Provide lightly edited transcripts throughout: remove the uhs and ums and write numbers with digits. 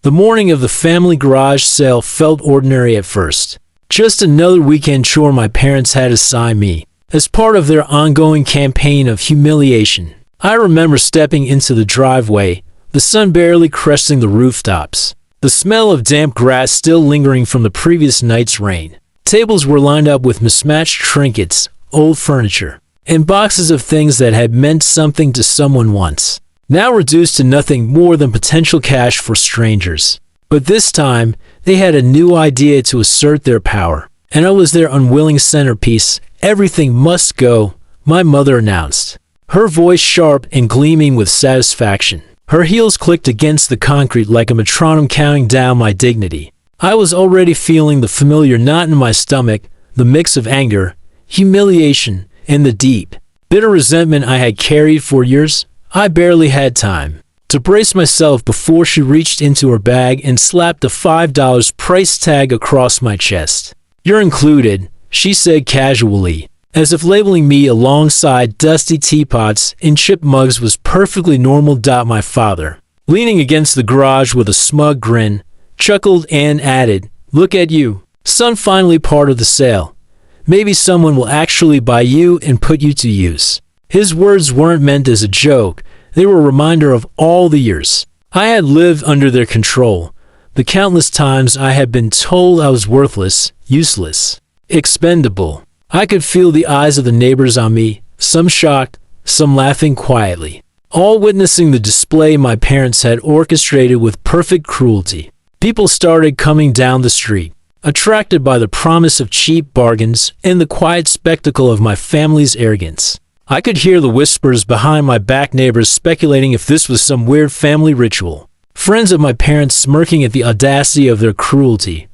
The morning of the family garage sale felt ordinary at first. Just another weekend chore my parents had assigned me, as part of their ongoing campaign of humiliation. I remember stepping into the driveway, the sun barely cresting the rooftops, the smell of damp grass still lingering from the previous night's rain. Tables were lined up with mismatched trinkets, old furniture, and boxes of things that had meant something to someone once, now reduced to nothing more than potential cash for strangers. But this time, they had a new idea to assert their power, and I was their unwilling centerpiece. "Everything must go," my mother announced, her voice sharp and gleaming with satisfaction. Her heels clicked against the concrete like a metronome counting down my dignity. I was already feeling the familiar knot in my stomach, the mix of anger, humiliation, and the deep, bitter resentment I had carried for years. I barely had time to brace myself before she reached into her bag and slapped a $5 price tag across my chest. "You're included," she said casually, as if labeling me alongside dusty teapots and chipped mugs was perfectly normal. My father, leaning against the garage with a smug grin, chuckled and added, "Look at you, son, finally part of the sale. Maybe someone will actually buy you and put you to use." His words weren't meant as a joke. They were a reminder of all the years I had lived under their control, the countless times I had been told I was worthless, useless, expendable. I could feel the eyes of the neighbors on me, some shocked, some laughing quietly, all witnessing the display my parents had orchestrated with perfect cruelty. People started coming down the street, attracted by the promise of cheap bargains and the quiet spectacle of my family's arrogance. I could hear the whispers behind my back, neighbors speculating if this was some weird family ritual. Friends of my parents smirking at the audacity of their cruelty.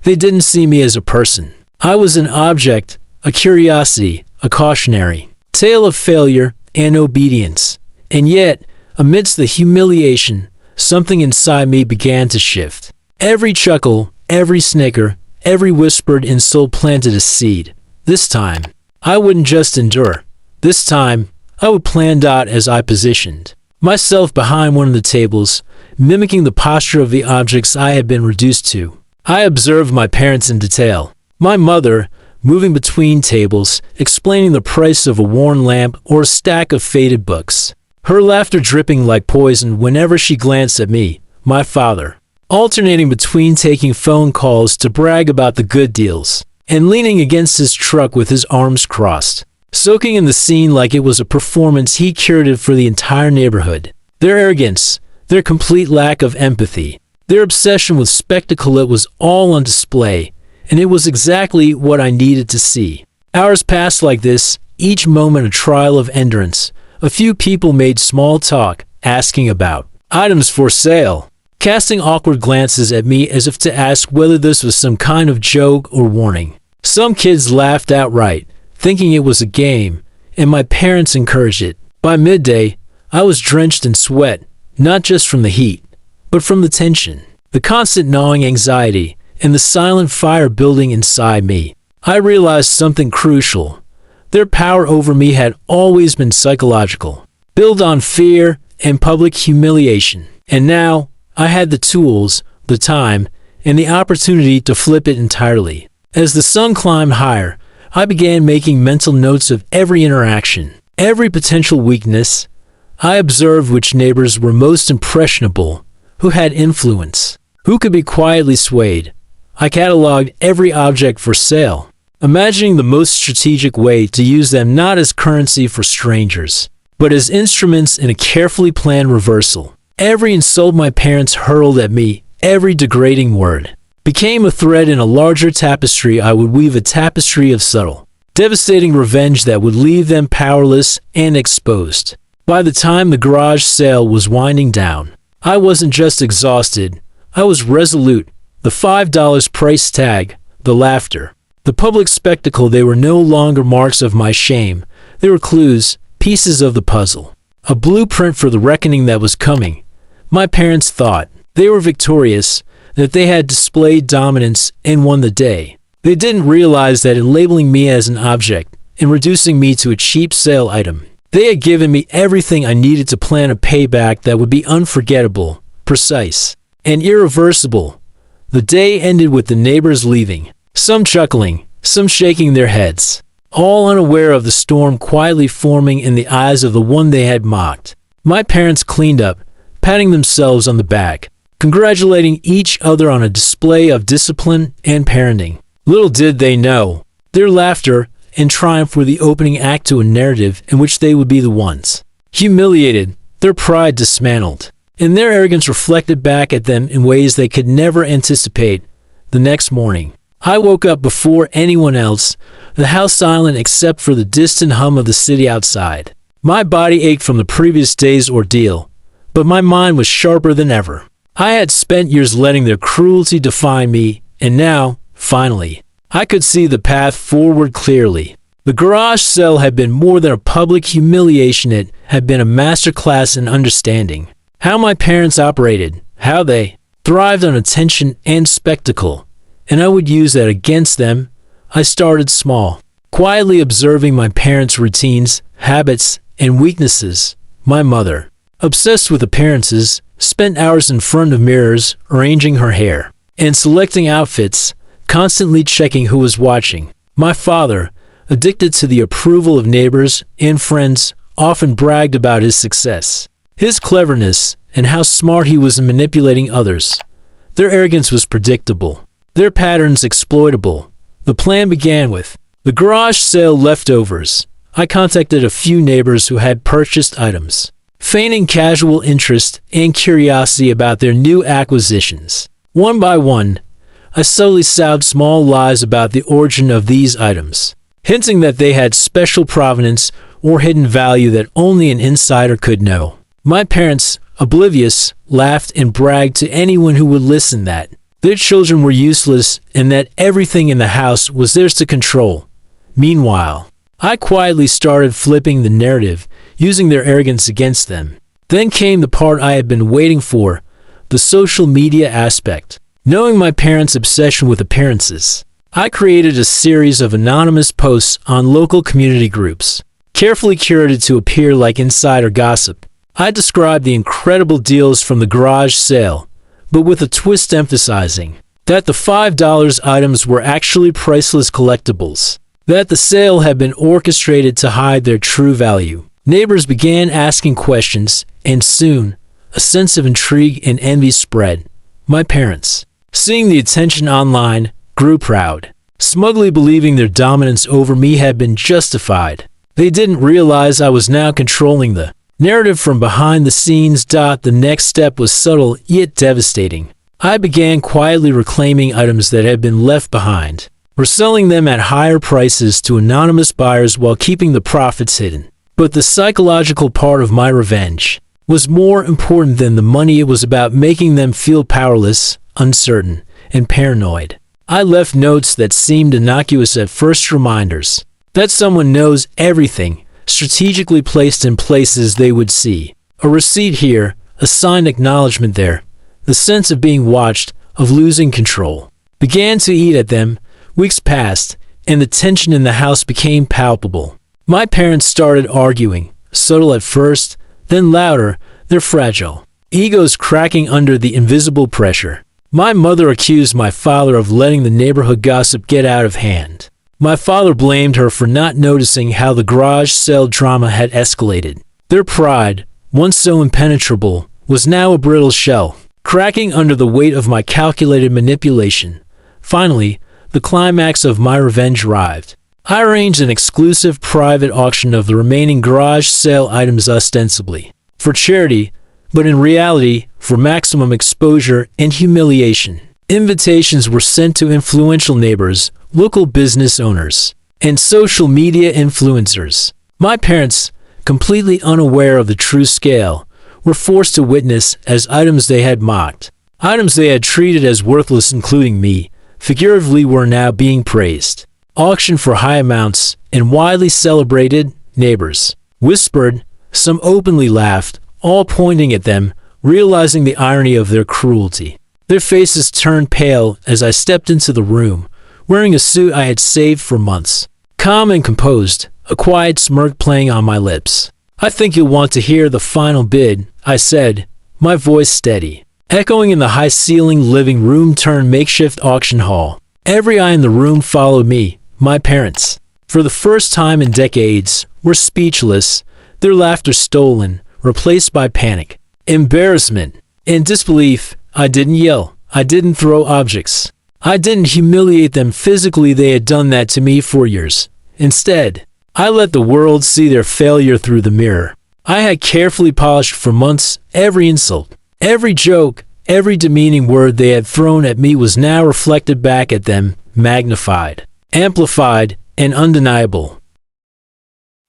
They didn't see me as a person. I was an object, a curiosity, a cautionary tale of failure and obedience. And yet, amidst the humiliation, something inside me began to shift. Every chuckle, every snicker, every whispered insult planted a seed. This time, I wouldn't just endure. This time, I would plan out as I positioned myself behind one of the tables, mimicking the posture of the objects I had been reduced to. I observed my parents in detail. My mother, moving between tables, explaining the price of a worn lamp or a stack of faded books. Her laughter dripping like poison whenever she glanced at me. My father, alternating between taking phone calls to brag about the good deals and leaning against his truck with his arms crossed, soaking in the scene like it was a performance he curated for the entire neighborhood. Their arrogance, their complete lack of empathy, their obsession with spectacle, it was all on display, and it was exactly what I needed to see. Hours passed like this, each moment a trial of endurance. A few people made small talk, asking about items for sale, casting awkward glances at me as if to ask whether this was some kind of joke or warning. Some kids laughed outright, thinking it was a game, and my parents encouraged it. By midday, I was drenched in sweat, not just from the heat, but from the tension, the constant gnawing anxiety, and the silent fire building inside me. I realized something crucial. Their power over me had always been psychological, built on fear and public humiliation. And now, I had the tools, the time, and the opportunity to flip it entirely. As the sun climbed higher, I began making mental notes of every interaction, every potential weakness. I observed which neighbors were most impressionable, who had influence, who could be quietly swayed. I cataloged every object for sale, imagining the most strategic way to use them not as currency for strangers, but as instruments in a carefully planned reversal. Every insult my parents hurled at me, every degrading word, became a thread in a larger tapestry. I would weave a tapestry of subtle, devastating revenge that would leave them powerless and exposed. By the time the garage sale was winding down, I wasn't just exhausted, I was resolute. The $5 price tag, the laughter, the public spectacle, they were no longer marks of my shame. They were clues, pieces of the puzzle, a blueprint for the reckoning that was coming. My parents thought they were victorious, that they had displayed dominance and won the day. They didn't realize that in labeling me as an object, in reducing me to a cheap sale item, they had given me everything I needed to plan a payback that would be unforgettable, precise, and irreversible. The day ended with the neighbors leaving, some chuckling, some shaking their heads, all unaware of the storm quietly forming in the eyes of the one they had mocked. My parents cleaned up, patting themselves on the back, congratulating each other on a display of discipline and parenting. Little did they know, their laughter and triumph were the opening act to a narrative in which they would be the ones humiliated, their pride dismantled, and their arrogance reflected back at them in ways they could never anticipate. The next morning, I woke up before anyone else, the house silent except for the distant hum of the city outside. My body ached from the previous day's ordeal, but my mind was sharper than ever. I had spent years letting their cruelty define me, and now, finally, I could see the path forward clearly. The garage sale had been more than a public humiliation. It had been a masterclass in understanding how my parents operated, how they thrived on attention and spectacle, and I would use that against them. I started small, quietly observing my parents' routines, habits, and weaknesses. My mother, obsessed with appearances, spent hours in front of mirrors, arranging her hair and selecting outfits, constantly checking who was watching. My father, addicted to the approval of neighbors and friends, often bragged about his success, his cleverness, and how smart he was in manipulating others. Their arrogance was predictable, their patterns exploitable. The plan began with the garage sale leftovers. I contacted a few neighbors who had purchased items, feigning casual interest and curiosity about their new acquisitions. One by one, I slowly soughed small lies about the origin of these items, hinting that they had special provenance or hidden value that only an insider could know. My parents, oblivious, laughed and bragged to anyone who would listen that their children were useless and that everything in the house was theirs to control. Meanwhile, I quietly started flipping the narrative, using their arrogance against them. Then came the part I had been waiting for, the social media aspect. Knowing my parents' obsession with appearances, I created a series of anonymous posts on local community groups, carefully curated to appear like insider gossip. I described the incredible deals from the garage sale, but with a twist emphasizing that the $5 items were actually priceless collectibles, that the sale had been orchestrated to hide their true value. Neighbors began asking questions, and soon, a sense of intrigue and envy spread. My parents, seeing the attention online, grew proud, smugly believing their dominance over me had been justified. They didn't realize I was now controlling the narrative from behind the scenes. The next step was subtle yet devastating. I began quietly reclaiming items that had been left behind, reselling them at higher prices to anonymous buyers while keeping the profits hidden. But the psychological part of my revenge was more important than the money. It was about making them feel powerless, uncertain, and paranoid. I left notes that seemed innocuous at first, reminders that someone knows everything, strategically placed in places they would see. A receipt here, a signed acknowledgement there. The sense of being watched, of losing control, began to eat at them. Weeks passed, and the tension in the house became palpable. My parents started arguing, subtle at first, then louder, their fragile egos cracking under the invisible pressure. My mother accused my father of letting the neighborhood gossip get out of hand. My father blamed her for not noticing how the garage sale drama had escalated. Their pride, once so impenetrable, was now a brittle shell, cracking under the weight of my calculated manipulation. Finally, the climax of my revenge arrived. I arranged an exclusive private auction of the remaining garage sale items, ostensibly for charity, but in reality for maximum exposure and humiliation. Invitations were sent to influential neighbors, local business owners, and social media influencers. My parents, completely unaware of the true scale, were forced to witness as items they had mocked, items they had treated as worthless, including me, figuratively, were now being praised, auctioned for high amounts, and widely celebrated. Neighbors whispered, some openly laughed, all pointing at them, realizing the irony of their cruelty. Their faces turned pale as I stepped into the room, wearing a suit I had saved for months. Calm and composed, a quiet smirk playing on my lips. I think you'll want to hear the final bid, I said, my voice steady. echoing in the high-ceiling living room turned makeshift auction hall. Every eye in the room followed me. My parents, for the first time in decades, were speechless, their laughter stolen, replaced by panic, embarrassment, and disbelief. I didn't yell. I didn't throw objects. I didn't humiliate them physically. They had done that to me for years. Instead, I let the world see their failure through the mirror. I had carefully polished for months every insult, every joke, every demeaning word they had thrown at me was now reflected back at them, magnified, amplified, and undeniable.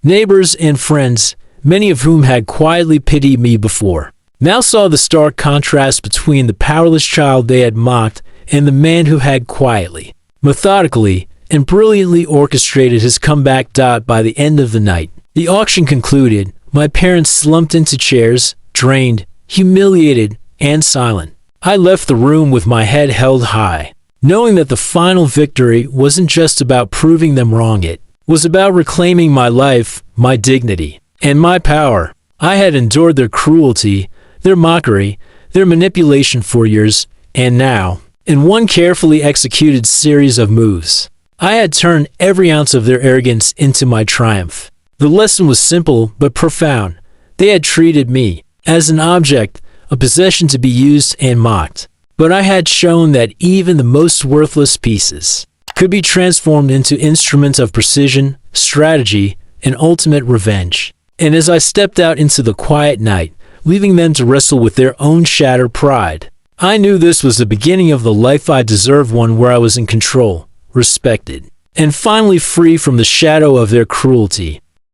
Neighbors and friends, many of whom had quietly pitied me before, now saw the stark contrast between the powerless child they had mocked and the man who had quietly, methodically, and brilliantly orchestrated his comeback. By the end of the night, the auction concluded. My parents slumped into chairs, drained, humiliated, and silent. I left the room with my head held high, knowing that the final victory wasn't just about proving them wrong, it was about reclaiming my life, my dignity, and my power. I had endured their cruelty, their mockery, their manipulation for years, and now, in one carefully executed series of moves, I had turned every ounce of their arrogance into my triumph. The lesson was simple but profound. They had treated me as an object, a possession to be used and mocked. But I had shown that even the most worthless pieces could be transformed into instruments of precision, strategy, and ultimate revenge. And as I stepped out into the quiet night, leaving them to wrestle with their own shattered pride, I knew this was the beginning of the life I deserved, one where I was in control, respected, and finally free from the shadow of their cruelty.